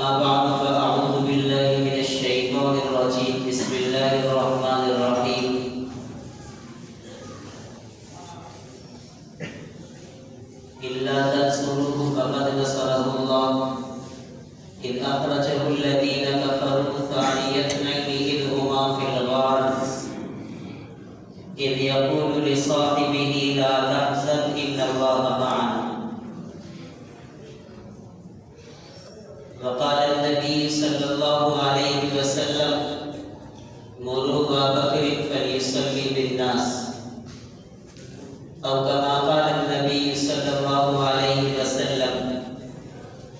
أما بعد فأعوذ بالله من الشيطان الرجيم. بسم الله الرحمن الرحيم. إلا تنصروه فقد نصره الله إذ أخرجه الذين كفروا ثاني اثنين إذ هما في الغار إذ يقول لصاحبه لا تحزن إن الله معنا. وقال النبي صلى الله عليه وسلم مروا أبا بكر فليصلي بالناس، أو كما قال النبي صلى الله عليه وسلم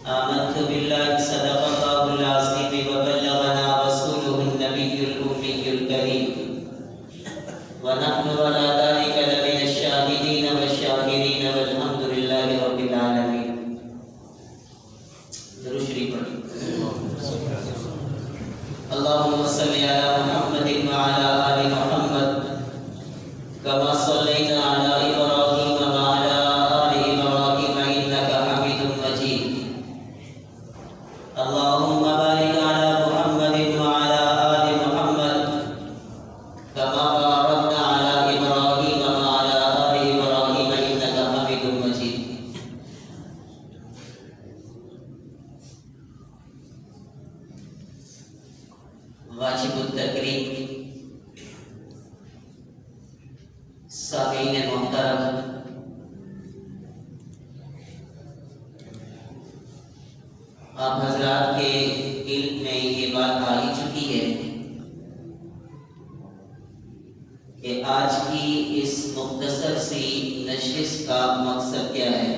آمنت بالله صدق الله العظيم وبلغنا رسوله النبي الأمي الكريم ونحن على ذلك لمن الشاهدين والشاكرين والحمد لله رب العالمين. درود شریف پڑھیں. اللهم صل على محمد وعلى آل محمد كما صليت على إبراهيم وعلى آل إبراهيم إنك حميد مجيد. اللهم بارك على محمد وعلى آل محمد كما باركت على إبراهيم وعلى آل إبراهيم إنك حميد مجيد. واجب التکریم، سامعین محترم، آپ حضرات کے علم میں یہ بات آ ہی چکی ہے کہ آج کی اس مختصر سی نشست کا مقصد کیا ہے.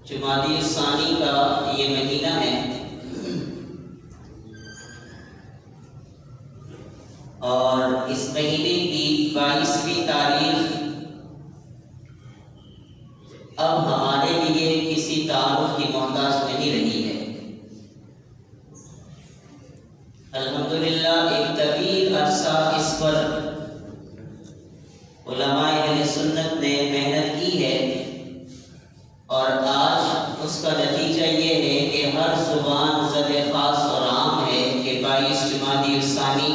جمادی ثانی کا یہ مہینہ ہے اور اس مہینے کی 22ویں تاریخ اب ہمارے لیے کسی تعارف کی محتاج نہیں رہی ہے. الحمدللہ ایک طویل عرصہ اس پر علماء اہل سنت نے محنت کی ہے اور آج اس کا نتیجہ یہ ہے کہ ہر زبان زد خاص اور عام ہے کہ 22 جمادی الثانی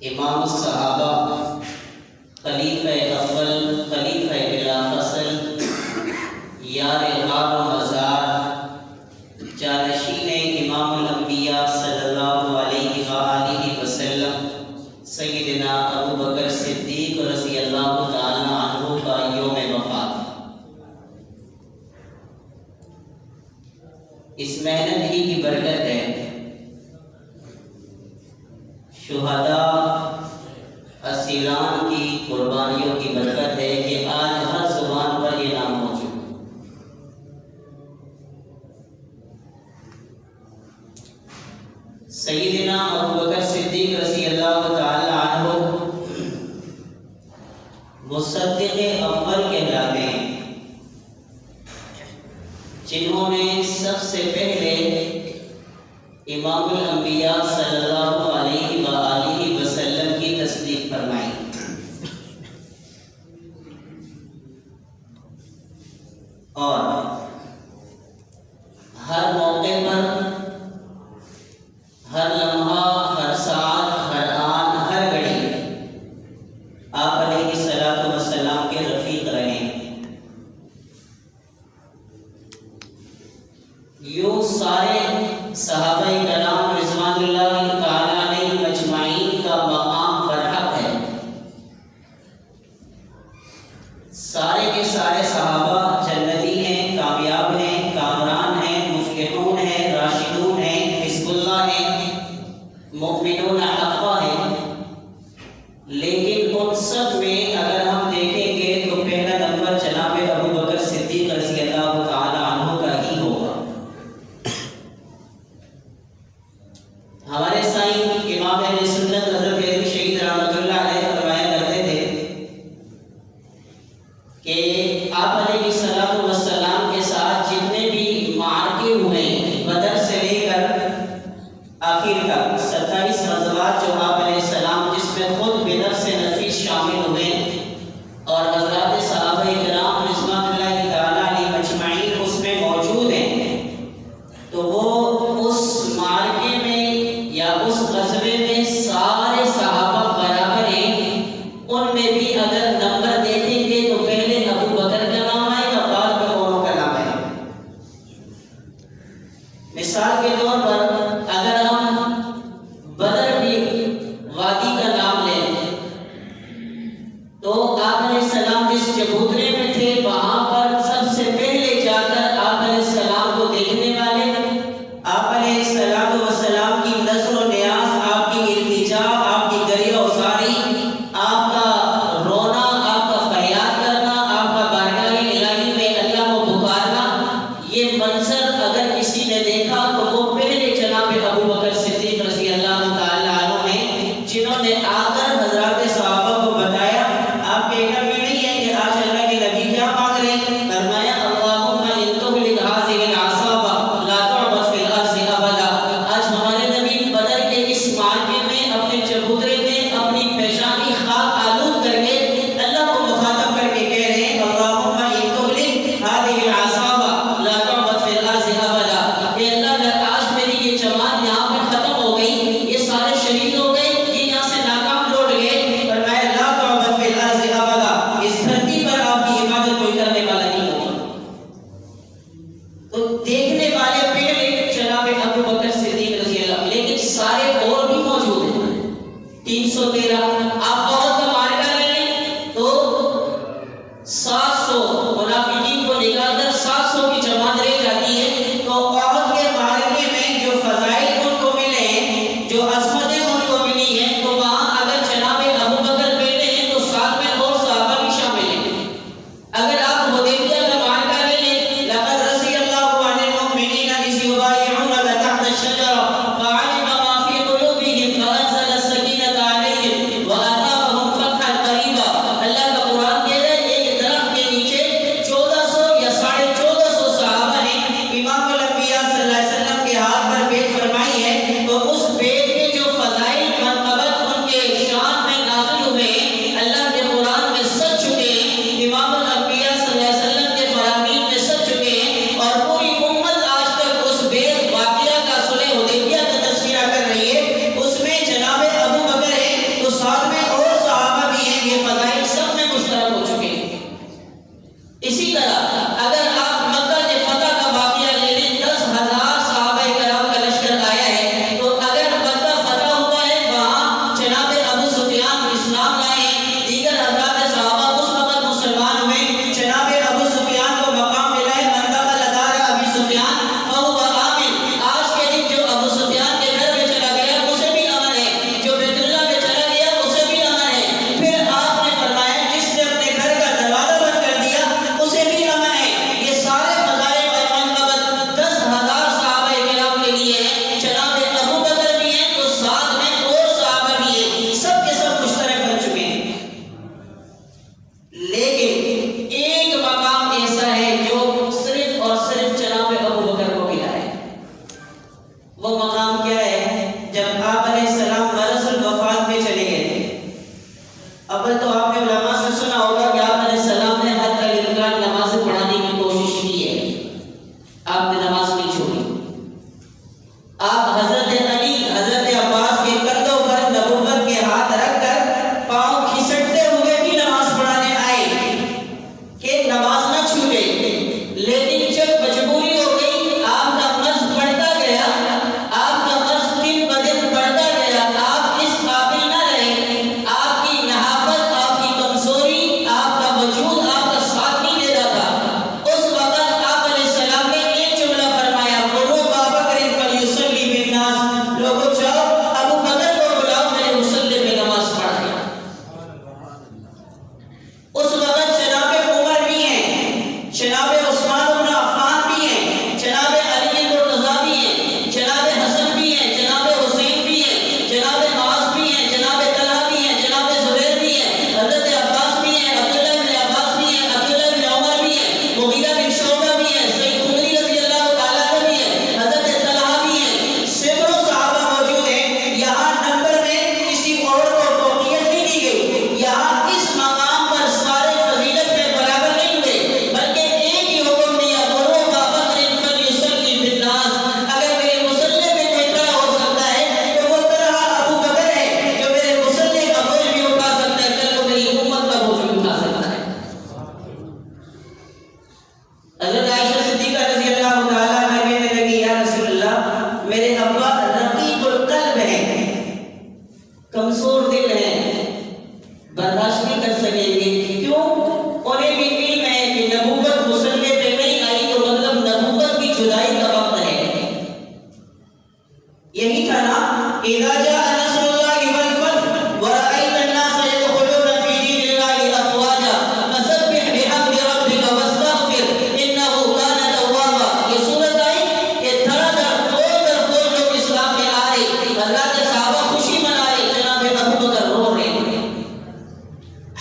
امام الصحابہ، خلیفہ اول، خلیفہ بلا فصل، یار غار و مزار، جانشین امام الانبیاء صلی اللہ علیہ وآلہ وسلم سیدنا ابو بکر صدیق رضی اللہ تعالی عنہ کا یوم وفات. اس محنت ہی کی برکت ہے، شہداء اسیران کی قربانیوں کی برکت ہے کہ آج ہر زبان پر یہ نام موجود. سیدنا ابو بکر صدیق رضی اللہ تعالی عنہ مصدق اول کہلاتے ہیں، جنہوں نے سب سے پہلے امام الانبیاء صلی اللہ علیہ وآلہ وسلم کی تصدیق فرمائی. اور ہر موقع پر، ہر لمحہ، ہر ساعت، ہر آن، ہر گھڑی آپ علیہ الصلوۃ والسلام کے رفیق رہے. یوں سارے صحابہ کرام رضوان اللہ تعالی علیہم اجمعین کا مقام برحق ہے. سارے کے سارے صحابہ جنتی ہیں، کامیاب ہیں، کامران ہیں، مفلحون ہیں، راشدون ہیں، حزب اللہ ہیں، مؤمنون حقہ ہیں. لیکن ان سب میں اگر ہم دیکھیں گے تو پہلا نمبر جناب ابو بکر صدیق رضی اللہ تعالی عنہ کا ہی ہوگا. ہمارے سائیں امام اہل سنت حضرت علی شہید رحمۃ اللہ علیہ فرمایا کرتے تھے کہ آپ علیہ الصلوۃ والسلام کے ساتھ جتنے بھی معرکے ہوئے بدر سے لے کر آخر تک 27 غزوات جو آپ علیہ السلام جس میں خود بدر سے نفیس شامل ہوئے اور حضرات صحابہ کرام رضوان ان میں بھی اگر نمبر دیکھیں گے تو پہلے ابو بکر کا نام آئے گا، بعد میں اوروں کا نام آئے گا۔ مثال کے طور پر اگر ہم بدر کی وادی کا نام لیں تو آپ علیہ السلام جس چبوترے میں تھے وہاں پر سب سے پہلے جا کر آپ علیہ السلام کو دیکھنے والے، آپ علیہ السلام کی نظر و نیاز، آپ کی التجا، آپ کی گریہ و زاری، آپ کا رونا، آپ کا فریاد کرنا، آپ کا بارگاہ الہی میں اللہ کو پکارنا، یہ منظر اگر کسی نے دیکھا تو وہ پہلے جناب ابو بکر صدیق رضی اللہ تعالی عنہ نے، جنہوں نے آ کر حضرات صحابہ کو بتایا۔ آپ کے گھر میں نہیں ہے کہ آج اللہ کے نبی کیا مانگ رہے ہیں،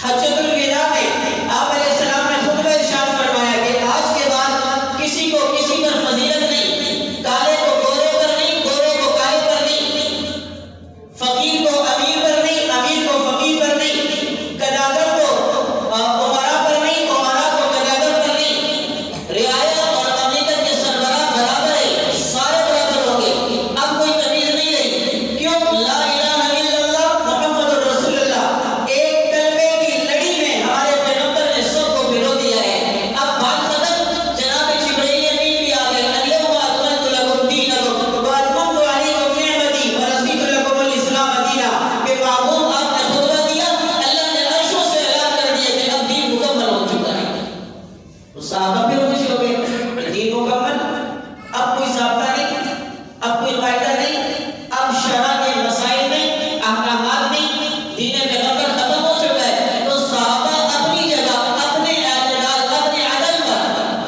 حجۃ الوداع میں آپ علیہ السلام نے خطبہ ارشاد فرمایا کہ آج کے بعد کسی کو کسی پر فضیلت نہیں، کالے کو گورے پر نہیں، گورے کو کالے پر نہیں، فقیر کو امیر پر نہیں، امیر کو فقیر پر نہیں، گداگر کو امراء پر نہیں، امراء کو گداگر پر نہیں، رعایا اور مملکت کے سربراہ برابر ہے، سارے برابر ہوں گے، اب کوئی تمیز نہیں رہی۔ کیوں؟ لا الہ الا اللہ محمد رسول اللہ، ایک کلمے کی لڑی میں ہمارے پیغمبر نے سب کو پرو دیا ہے۔ اب بات ختم، جناب جبرائیل امین بھی آ گئے، الیوم اکملت لکم دینکم واتممت علیکم نعمتی ورضیت لکم الاسلام دینا، کہ معبود آپ نے خطبہ دیا، اللہ نے عرشوں سے اعلان کر دیا کہ اب دین مکمل ہو چکا ہے۔ تو صحابہ پھر خوش ہو گئے کہ دین مکمل، اب کوئی ضابطہ نہیں، اب کوئی قاعدہ نہیں، اب شرع کے مسائل میں احکامات میں دین پیغمبر ختم ہو چکا ہے۔ تو صحابہ اپنی جگہ اپنے اعتدال، اپنے عدل پر،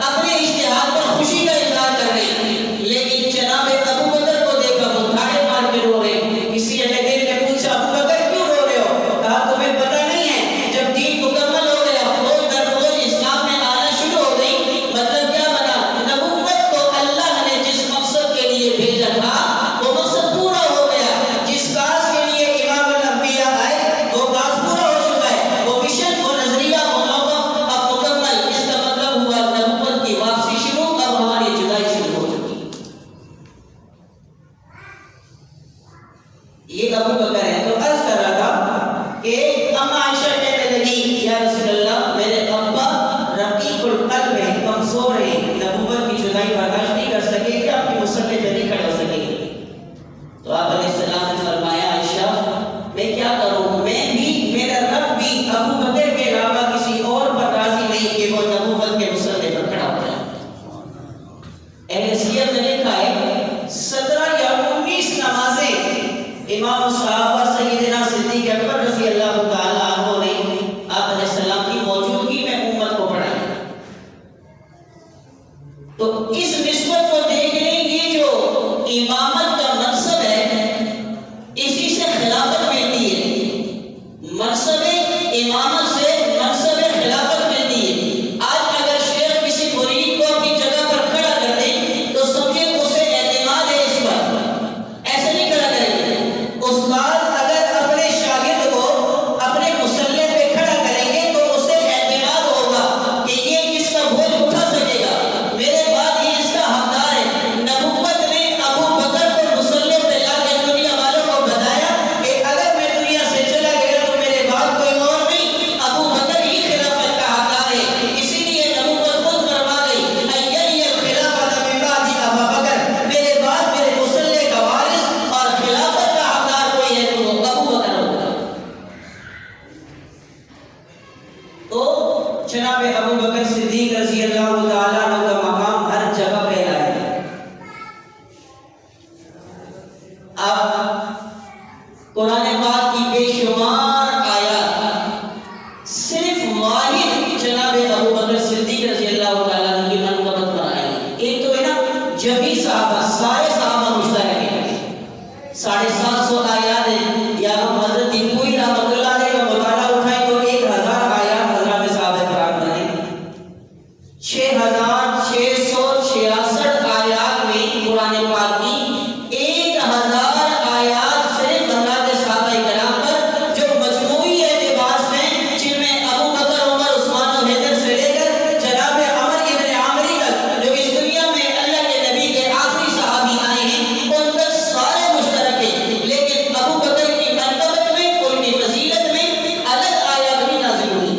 اپنے اجتہاد پر خوشی کا اظہار کر رہے ہیں، لیکن جناب ابو بکر کو دیکھا وہ دھاڑے مار کے رو رہے ہیں۔ کسی اہل نے پوچھا ابو بکر کیوں رو رہے ہو؟ کہا تمہیں پتہ نہیں ہے جب دین مکمل ہو گیا، فوج در فوج اسلام میں آنا شروع ہو گئی، مطلب کیا بنا؟ نبوت کو اللہ نے جس مقصد کے لیے بھیجا تھا وہ مقصد پورا ہو گیا، جس کاز کے لیے امام الانبیاء آئے وہ کاز پورا ہو چکا ہے، وہ مشن، وہ نظریہ، وہ موقف اب مکمل۔ اس کا مطلب ہوا نبوت کی واپسی شروع، اب ہماری جدائی شروع ہو چکی ہے۔ یہ ابو بکر ہے۔ تو عرض کر رہا تھا کہ اما عائشہ کہنے لگی یا رسول اللہ میرے ابا رقیق القلب ہے، کمزور ہے، نبوت کی جدائی برداشت نہیں کر سکے کہ آپ کی مسلح پہ نہیں کھڑے ہو سکیں گے۔ تو آپ علیہ السلام نے فرمایا عائشہ میں کیا کروں، میں بھی میرا رب بھی ابو بکر کے علاوہ کسی اور پر راضی نہیں کہ وہ نبوت کے مسلح پر کھڑا ہو جائے۔ اہل سیرت نے لکھا ہے 17 یا 19 نمازیں امام الصحابہ سیدنا صدیق اکبر رضی اللہ تعالیٰ عنہ نے آپ علیہ السلام کی موجودگی میں امت کو پڑھائی۔ تو اس نسبت کو دیکھ لیں، یہ جو امامت کا منصب ہے اسی سے خلافت ملتی ہے، منصب امامت سے منصب خلافت ملتی ہے۔ آج اگر شیخ کسی مرید کو اپنی جگہ پر کھڑا کر دے تو سمجھے اسے اعتماد ہے اس پر، ایسے نہیں کھڑا کریں گے۔ استاد اگر اپنے شاگرد کو اپنے مسلح پہ کھڑا کریں گے تو اسے اعتماد ہوگا کہ یہ کس کا بوجھ اٹھا سکے گا، میرے بعد یہ اس کا حقدار ہے۔ نبوت نے ابو بکر کو مسلح پہ لا کے دنیا والوں کو بتایا کہ اگر میں دنیا سے چلا گیا تو میرے بعد کوئی اور نہیں، ابو بکر ہی خلافت کا حقدار ہے۔ اسی لیے نبوت خود فرما گئی ایلی الخلافۃ من بعد ابا بکر، میرے بعد میرے مسلح کا وارث اور خلافت کا حقدار کوئی ہے تو وہ ابو بکر ہوگا۔ تو جناب ابو بکر صدیق رضی اللہ تعالیٰ عنہ کا مقام ہر جگہ پہ ہے۔ اب قرآن پاک کی بے شمار آیات صرف واحد جناب ابو بکر صدیق رضی اللہ تعالیٰ عنہ کی منقبت پر آئی۔ ایک تو ہے نا جبھی صحابہ، سارے صحابہ مشترک ہیں، 750 آیات ہیں، یا ہم حضرت کوئی رحمۃ اللہ علیہ کا مطالعہ اٹھائیں تو 1000 آیات حضرات صحابہ کرام پر ہیں۔ 6666 آیات میں قرآن پاک کی 1000 آیات صرف حضرات صحابہ کرام پر، جو مجموعی اعتبار سے جن میں ابو بکر، عمر، عثمان و حیدر سے لے کر جناب عمر ابن عامری تک، جو اس دنیا میں اللہ کے نبی کے آخری صحابی آئے ہیں، ان تک سارے مشترک ہیں۔ لیکن ابو بکر کی مرتبت میں، ان کی فضیلت میں الگ آیات بھی نازل ہوئی۔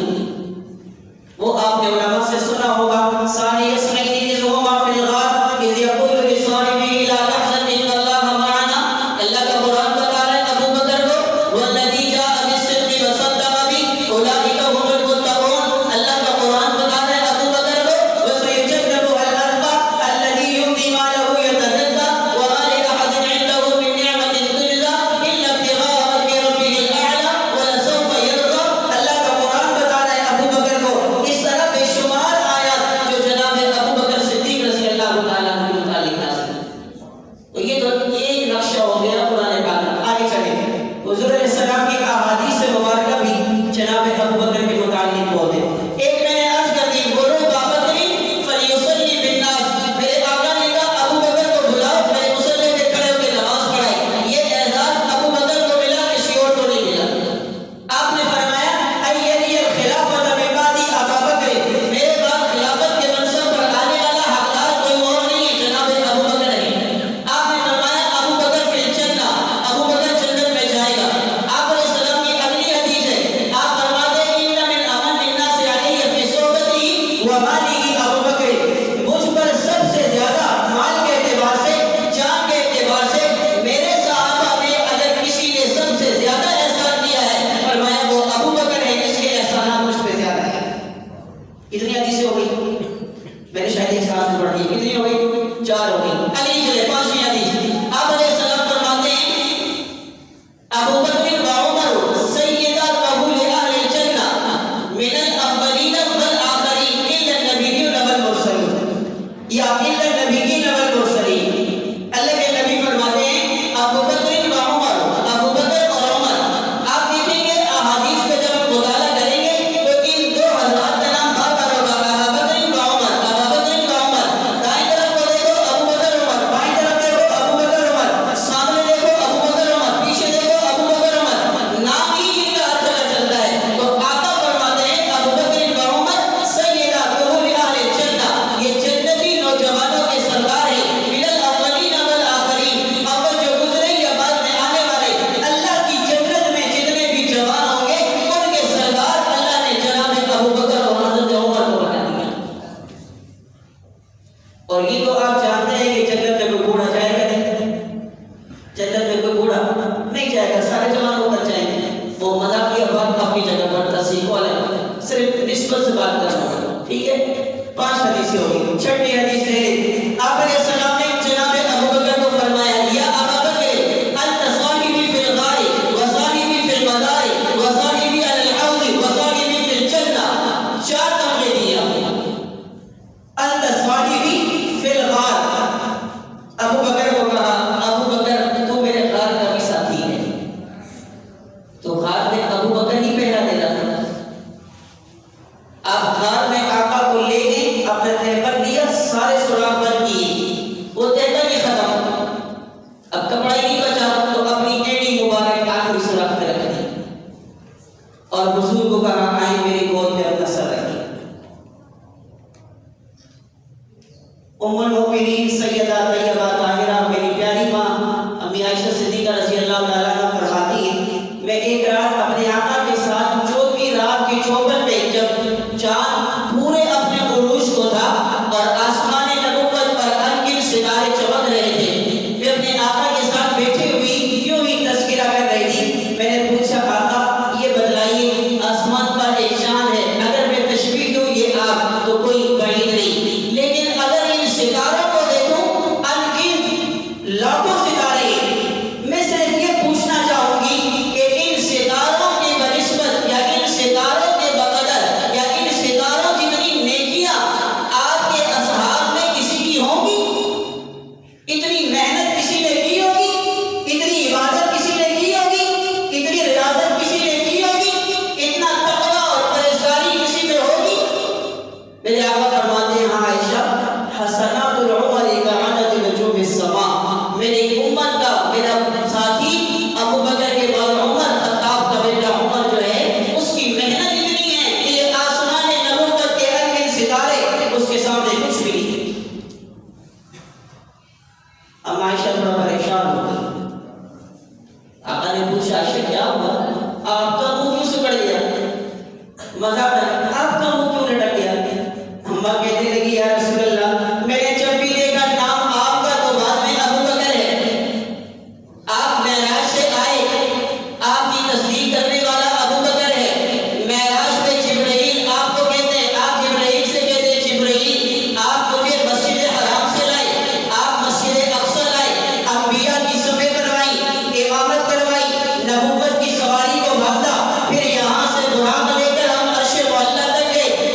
وہ آپ نے علماء سے سنا ہوگا، ثانی اثنین اذ ہما فی الغار اذ یقول لصاحبہ لا تحزن ان اللہ معنا۔ اللہ کا قرآن بتا رہا ہے ابو بکر کو والذی جاء بالصدق وصدق بہ اولئک هم المتقون۔ اللہ کا قرآن بتا رہا ہے ابو بکر کو وسیجنبها الاتقى الذی یؤتی مالہ یتزکى وما لأحد عنده من نعمۃ تجزى الا ابتغاء وجه ربہ الاعلی ولسوف یرضى۔ اللہ کا قرآن بتا رہا ہے ابو بکر کو اس طرح بے کتنی حدیثیں ہو گئی؟ میں نے شاید ایک ساتھ میں پڑھ دی. کتنی ہو گئی؟ 4 ہو گئی. اگلی چلے 5ویں حدیث. آپ علیہ السلام فرماتے ہیں ابو بکر و عمر سیدا قبول اہل الجنہ من الاولین والآخرین الا النبیین والمرسلین یا الا النبیین والمرسلین. اللہ کے نبی فرماتے ہیں ابو بکر و عمر، ابو بکر اور عمر. آپ دیکھیں گے احادیث پہ جب مطالعہ کریں گے تو ان 2 حضرات کا نام بار بار ہوگا. ابو بکر و عمر، ابو بکر و عمر. دائیں طرف کو دیکھو ابو بکر عمر، بائیں طرف دیکھو ابو بکر عمر، سامنے دیکھو ابو بکر عمر، پیچھے دیکھو ابو بکر عمر. نام ہی ان کا ہر جگہ چلتا ہے. تو آقا فرماتے ہیں ابو بکر و عمر سیدہ قبول اہل الجنہ، یہ جنتی نوجوانوں کے سردار ہیں. من الاولین والآخرین، اول جو گزرے یا بعد میں آنے والے. اللہ کی جنت میں جتنے بھی جوان ہوں گے ان کے سردار اللہ نے جناب ابو بکر اور حضرت عمر کو بنا دیا. اور یہ تو آپ جانتے ہیں کہ جنت میں کوئی بوڑھا جائے گا نہیں، جنت میں کوئی بوڑھا نہیں جائے گا، سارے جوان ہو کر جائیں گے. وہ مذاقیہ بات اپنی جگہ پر تصحیح والے صرف نسبت سے بات کر رہا ہوں. ٹھیک ہے، 5 حدیثیں ہوگی. 6ویں حدیث ہے آپ علیہ السلام نے جناب ابو بکر کو فرمایا یا ابا بکر انت صاحبی فی الغار وصاحبی فی المزار وصاحبی علی الحوض وصاحبی فی الجنہ. 4 تمغے دیا. انت صاحبی فی الغار، ابو بکر کو کہا ابو بکر تو میرے غار کا بھی ساتھی ہے. تو غار میں ابو بکر ہی پہرا دے رہا تھا. آپ غار میں آقا کو لے گئے، اپنے تہبند لیا، سارے سراغ بند کیے، وہ تہبند ہی ختم. اب کپڑا ہی نہیں بچا تو اپنی ایڑی مبارک آخری سراغ پہ رکھ دی اور بزرگ کو کہا آئیں میری گود پہ اپنا سر رکھیں. ام المؤمنین سیدہ طیبہ طاہرہ میری پیاری ماں امی عائشہ صدیقہ رضی اللہ تعالیٰ عنہ فرماتی ہیں میں ایک رات اپنے آقا کے ساتھ جو بھی رات کی چوبن میں جب چاند پورے اپنے عروج کو تھا اور آسمان نبوت پر انگن ستارے چمک رہے تھے، میں اپنے آقا کے ساتھ بیٹھی ہوئی یوں ہی تذکرہ کر رہی تھی. میں نے پوچھا آقا یہ بتلائیے آسمان پر ایک چاند ہے، اگر میں تشبیہ دوں یہ آپ تو کوئی بعید نہیں، لیکن اگر ان ستاروں کو دیکھوں انگن لاکھوں ستارے، میں صرف یہ پوچھنا چاہوں گی کہ ان ستاروں کے بنسبت یا ان ستاروں کے بقدر یا ان ستاروں جتنی نیکیاں آپ کے اصحاب میں کسی کی ہوں گی؟ اتنی محنت کسی نے کی ہوگی؟ اتنی عبادت کسی نے کی ہوگی؟ اتنی ریاضت کسی نے کی ہوگی؟ اتنا تقویٰ اور پرہیزگاری کسی میں ہوگی؟ میرے آقا فرماتے ہیں ہاں عائشہ حسنات العمر کعدد نجوم السماء، میری امت کا میرا ساتھی ابو بکر کے بعد عمر، خطاب کا بیٹا عمر جو ہے اس کی محنت اتنی ہے کہ یہ آسمان نبوت کے انگن ستارے اس کے سامنے کچھ بھی نہیں. اب عائشہ تھوڑا پریشان ہو گئی. آقا نے پوچھا عائشہ کیا ہوا؟ آپ کا منہ کیوں سکڑ گیا؟ مذاق ہے، آپ کا منہ کیوں لٹک گیا؟ اما کہنے لگی یا رسول اللہ میں نے جب بھی دیکھا نام آپ کا تو بعد میں ابو بکر ہے. آپ معراج سے آئے، آپ کی تصدیق کرنے والا ابو بکر ہے. معراج پہ جبرائیل آپ کو کہتے ہیں، آپ جبرائیل سے کہتے ہیں جبرائیل آپ مجھے مسجد حرام سے لائے، آپ مسجد اقصی لائے، انبیاء کی صفیں کروائی، امامت کروائی، نبوت کی سواری کو باندھا، پھر یہاں سے براق لے کر ہم عرش معلیٰ تک گئے.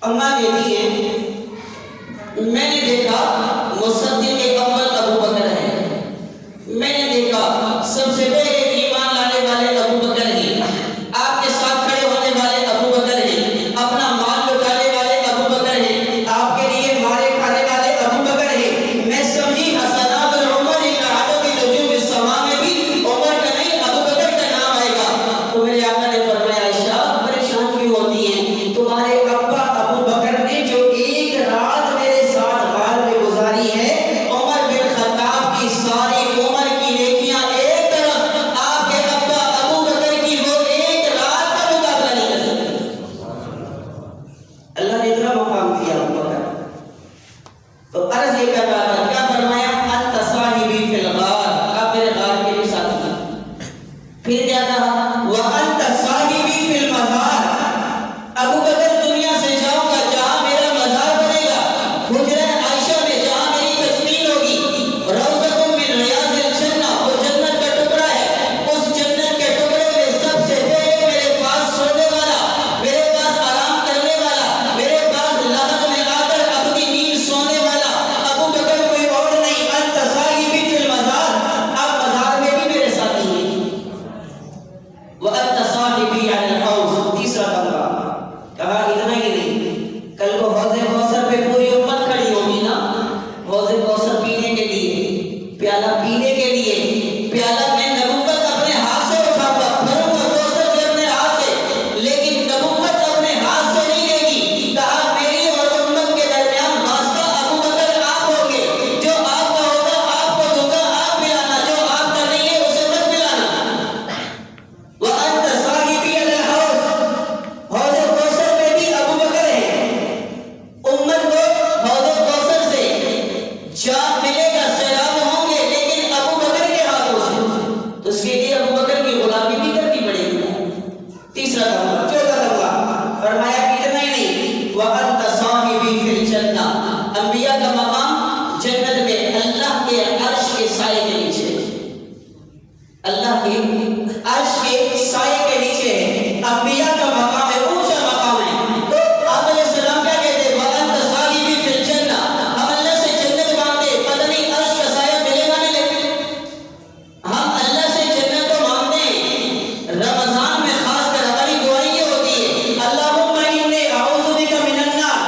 اماں کہتی ہیں میں نے دیکھا مصدق اول ابو بکر ہے، میں نے دیکھا سب سے پہلے ایمان لانے والے ابو بکر ہیں، آپ کے ساتھ کھڑے ہونے والے ابو بکر ہیں، اپنا مال لٹانے والے ابو بکر ہیں، آپ کے لیے مارے کھانے والے ابو بکر ہیں۔ میں سمجھی حسنات العمر عدد نجوم السماء میں بھی عمر کا نہیں ابو بکر کا نام آئے گا۔ تو میرے آقا نے فرمایا عائشہ پریشان کیوں ہوتی ہیں؟ تمہارے ابا ابو بکر نے جو ایک رات میرے ساتھ غار میں گزاری ہے، عمر بن خطاب کی ساری عمر کی نیکیاں ایک طرف، آپ کے ابا ابو بکر کی وہ ایک رات کا مقابلہ نہیں کر سکتے۔ اللہ نے اتنا مقام دیا ابو بکر، تو عرض یہ کر رہا تھا، کیا فرمایا؟ انت صاحبی فی الغار، آپ میرے غار کے بھی ساتھ ہیں۔ پھر کیا کہا؟ وانت صاحبی فی المزار، ابو بکر دنیا سے جاؤں گا جہاں میرا مزار بنے گا، حجرہ عائشہ میں جہاں میری تدفین ہوگی، روضۃ من ریاض الجنہ، وہ جنت کا ٹکڑا ہے، اس جنت کے ٹکڑے میں سب سے پہلے میرے پاس سونے والا، میرے پاس آرام کرنے والا، میرے پاس لحد میں آ کر اپنی نیند سونے والا ابو بکر کوئی اور نہیں۔ انت صاحبی فی المزار، آپ مزار میں بھی میرے ساتھی ہیں۔ وَأَنْتَ صَاحِبِي عَلَى الْحَوْضِ، تیسرا کمرہ، کہا اتنا ہی نہیں، کل کو حوض کوثر پہ پوری امت کھڑی ہوگی نا، حوض کوثر پینے کے لیے، پیالہ پینے کے لیے، پیالہ میں نبوت اپنے ہاتھ سے اٹھاؤں گا، بھروں گا کوثر سے اپنے ہاتھ سے، لیکن نبوت اپنے ہاتھ سے نہیں لے گی۔ کہا میری اور امت کے درمیان واسطہ ابو بکر آپ ہوں گے، جو آپ کا ہوگا آپ کو دوں گا، آپ پلانا، جو آپ کا نہیں ہے اسے مت پلانا۔ وَأَنْتَ صَاحِبِي عَلَى الْحَوْضِ، حوض کوثر میں بھی ابو بکر ہے، امت کو حوض کوثر سے جام ملے گا، سیراب ہوں گے، لیکن ابو بکر کے ہاتھوں سے، تو اس کے لیے ابو بکر کی غلامی بھی کرنی پڑے گی۔ تیسرا کمرہ، چوتھا کمرہ، فرمایا اتنا ہی نہیں، وَأَنْتَ صَاحِبِي فِي الْجَنَّةِ، انبیاء کا مقام جنت میں اللہ کے عرش کے سائے کے نیچے، اللہ کے عرش کے سائے کے نیچے ہے، انبیاء کا مقام ہے، اونچا مقام ہے۔ تو آپ علیہ السلام کیا کہتے ہیں؟ وَأَنْتَ صَاحِبِي فِي الْجَنَّةِ، ہم اللہ سے جنت مانگتے، پتہ نہیں عرش کا سایہ ملے گا نہیں ملے، ہم اللہ سے جنت کو مانگتے ہیں۔ رمضان میں خاص کر ہماری دعائیں یہ ہوتی ہے، اللہم انی اعوذ بک من النار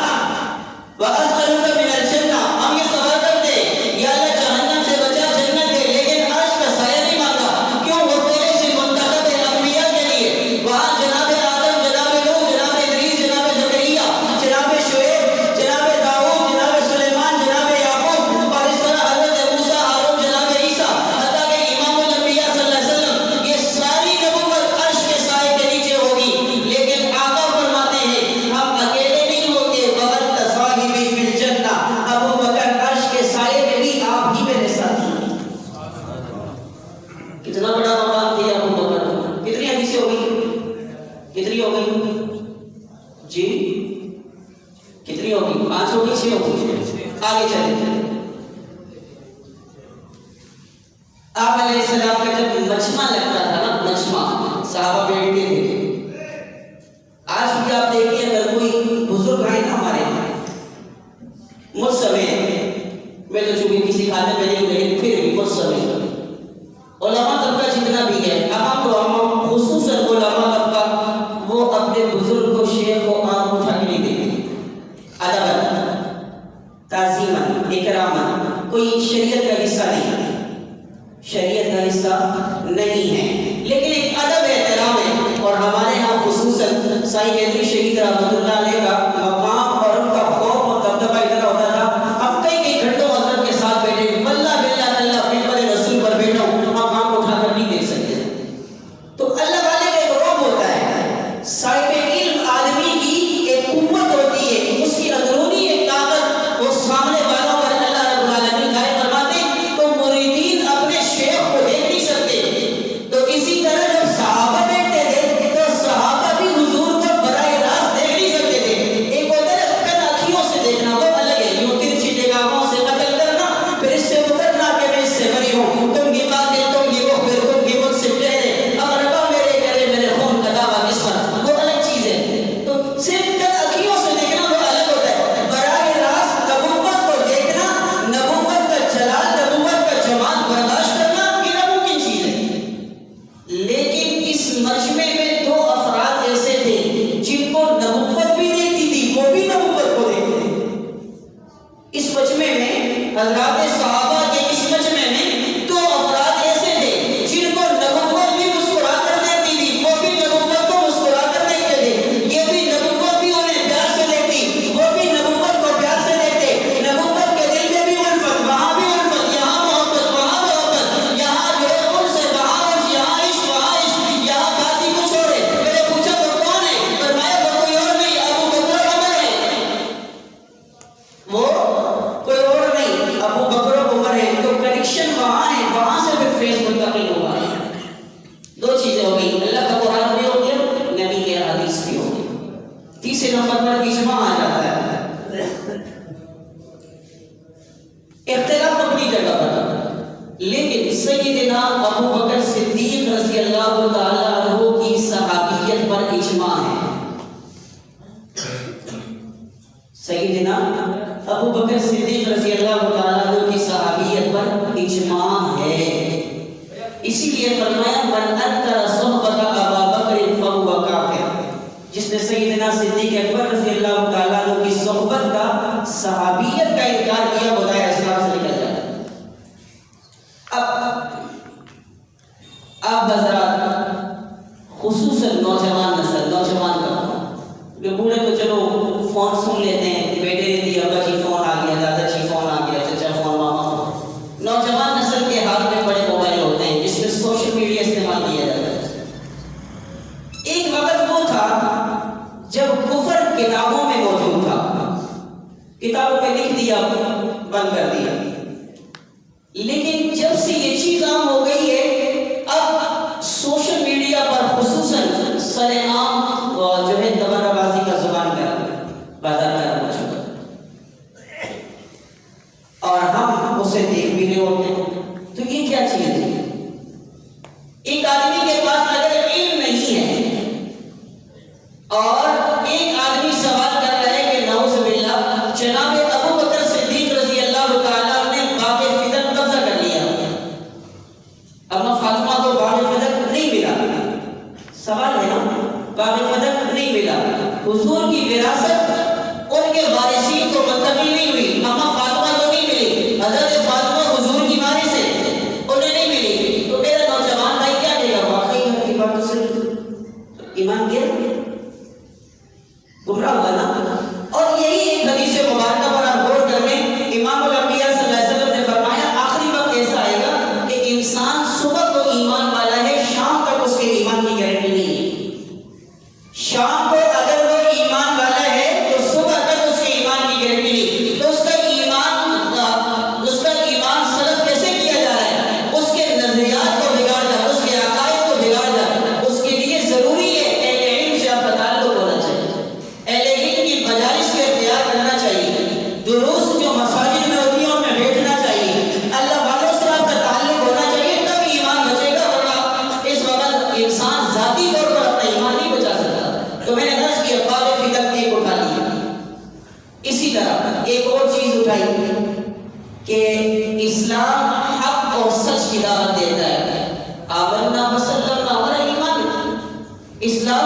واسألک من الجنہ، ہم یہ سوال کرتے ہیں یا اللہ جہنم سے بچا، جنت دے، لیکن عرش کا سایہ نہیں مانگا، کیوں؟ وہ تیرے سے منتخب ہے انبیاء کے لیے، وہاں جناب آدم، جناب نوح، جناب ادریس، جناب زکریا، جناب شعیب، جناب داؤد، جناب سلیمان، جناب یعقوب، اور اس طرح حضرت موسیٰ، ہارون، جناب عیسیٰ، حتیٰ کہ امام الانبیاء صلی اللہ علیہ وسلم، یہ ساری نبوت عرش کے سائے کے نیچے ہوگی، لیکن آقا فرماتے ہیں ہم اکیلے نہیں ہوں گے۔ وَأَنْتَ صَاحِبِي فِي الْجَنَّةِ، ابو بکر عرش کے سائے میں بھی آپ ہی میرے ساتھ ہیں۔ کتنا بڑا مقام دیا ابو بکر کو۔ کتنی حدیثیں ہو گئی؟ کتنی ہو گئی جی؟ کتنی ہو گئی؟ 5 ہو گئی، 6 ہو گئی؟ آگے چلیں۔ آپ علیہ السلام کا جب مجمع لگتا تھا نا، مجمع صحابہ بیٹھتے تھے، آج بھی آپ دیکھیں اگر کوئی بزرگ آئے نا ہمارے مجھ سمیت، میں تو چونکہ کسی خاطر میں نہیں ہوں لیکن پھر بھی مجھ سمیت علماء طبقہ جتنا بھی ہے، عوام تو عوام، خصوصاً علماء طبقہ، وہ اپنے بزرگ کو، شیخ کو آنکھ اٹھا کے نہیں دیتے، ادب، تعظیماً، اکراماً، کوئی شریعت کا حصہ نہیں، شریعت کا حصہ نہیں ہے، لیکن ایک ادب احترام ہے۔ اور ہمارے ہاں خصوصاً سائی قیدری شہید رحمۃ اللہ علیہ کا مقام اور ان کا خوف اور دبدبہ اتنا ہوتا تھا، ہم کئی گھنٹوں حضرت کے ساتھ بیٹھے، واللہ باللہ اللہ ممبر رسول پر بیٹھا ہوں، ہم آنکھ اٹھا کر نہیں دیکھ سکتے۔ تو اللہ والے کا ایک روب ہوتا ہے، صاحب علم آدمی کی ایک قوت ہوتی ہے، اس کی اندرونی ایک طاقت، وہ سامنے والوں پر اللہ رب العالمین ظاہر فرماتے ہیں، تو مریدین اپنے شیخ کو دیکھ نہیں سکتے۔ تو اسی طرح جب صحابہ بیٹھتے تھے تو صحابہ بھی حضور کو براہ راست دیکھ نہیں سکتے تھے، حضرات صحابہ کے اس مجمع میں دو افراد ایسے تھے جن کو نبوت بھی مسکرا کر دیتی تھی، وہ بھی نبوت کو مسکرا کر دیتے تھے، یہ بھی نبوت بھی انہیں پیار سے دیتی، وہ بھی نبوت کو پیار سے دیتے، نبوت کے دل میں بھی الفت، وہاں بھی الفت، یہاں محبت، وہاں محبت، یہاں جو ہے ان سے وہاں عشق، یہاں عشق، وہاں عشق، یہاں بات ہی کچھ اور ہے۔ میں نے پوچھا وہ کون ہے؟ فرمایا وہ کوئی اور نہیں، ابو بکر عمر ہے، وہ کوئی اور نہیں، ابو بکر و عمر ہے۔ تو کنیکشن وہاں ہے، وہاں سے پھر فیض منتقل ہوا ہے۔ دو چیزیں ہو گئی، اللہ کا قرآن بھی ہو گیا، نبی کے حدیث بھی ہو گیا۔ تیسرے نمبر پر اجماع آ جاتا ہے۔ اختلاف اپنی جگہ پر، لیکن سیدنا ابو بکر صدیق رضی اللہ تعالی عنہ کی صحابیت پر اجماع ہے۔ سیدنا ابو بکر صدیق رضی اللہ تعالی عنہ کی صحابیت پر اجماع ہے۔ اسی لیے فرمایا من انکر صحبت ابا بکر فہو کافر، جس نے سیدنا صدیق اکبر رضی اللہ تعالی عنہ کی صحبت کا، صحابیت کا انکار کیا، بتایا اسلام سے نکل جائے۔ اب حضرات خصوصاً نوجوان نسل، نوجوان کا بوڑھے تو چلو فون سن لیتے ہیں، بیٹے نے دیا، ابا جی فون آ گیا، دادا جی فون آ گیا، چچا فون، ماما فون۔ نوجوان نسل کے ہاتھ میں بڑے موبائل ہوتے ہیں جس میں سوشل میڈیا استعمال کیا جاتا ہے۔ ایک وقت وہ تھا جب کفر کتابوں میں موجود تھا، کتابوں میں لکھ دیا، بند کر دیا، لیکن جب سے یہ چیز عام ہو گئی ہے، اب سوشل میڈیا پر خصوصاً سر عام جو ہے تبرہ بازی کا زبان کا بازار میں ہو چکا، اور ہم اسے دیکھ بھی رہے ہوتے ہیں۔ تو یہ کیا چیز ہے؟ ایک آدمی کے پاس اگر علم نہیں ہے اور ایک آدمی سوال کر رہا ہے کہ نعوذ باللہ جناب ابو بکر صدیق رضی اللہ تعالیٰ نے باب فدق قبضہ کر لیا، اما فاطمہ کو باب فدق نہیں ملا، سوال ہے نا، باب فدق نہیں ملا، حضور کی وراثت ان کے وارثین کو منتقل نہیں ہوئی، اما فاطمہ کو نہیں ملی، حضرت فاطمہ حضور کی وارث ہے، انہیں نہیں ملی، تو میرا نوجوان بھائی کیا کہے گا؟ واقعی ان کی بات سے ایمان کیا گمراہ ہوا نا۔ اور یہی ایک حدیث مبارکہ پر آپ غور کر لیں، امام الانبیاء صلی اللہ علیہ وسلم نے فرمایا آخری وقت ایسا آئے گا کہ انسان صبح کو ایمان والا ہے، شام تک اس کے ایمان کی گارنٹی نہیں ہے۔ شام کو اگر وہ ایمان والا ہے تو صبح تک اس کے ایمان کی گارنٹی نہیں، تو اس کا ایمان سلب کیسے کیا جا رہا ہے؟ اس کے نظریات کو بگاڑ جا، اس کے عقائد کو بگاڑ جا۔ اس کے لیے ضروری ہے اہل علم سے آپ کا تعلق ہونا چاہیے، اہل علم کی مجالس کا اختیار کرنا چاہیے، دروس جو مساجد میں ہوتی ہیں ان میں بیٹھنا چاہیے، اللہ والوں سے آپ کا تعلق ہونا چاہیے، تب ایمان بچے گا، ورنہ اس وقت انسان ذاتی طور پر اپنا ایمان نہیں بچا سکتا۔ تو میں نے عرض کیا باب فدق ایک اٹھا لیا۔ اسی طرح ایک اور چیز اٹھائی کہ اسلام حق اور سچ کی دعوت دیتا ہے، آمنا وسلمنا ہمارا ایمان، اسلام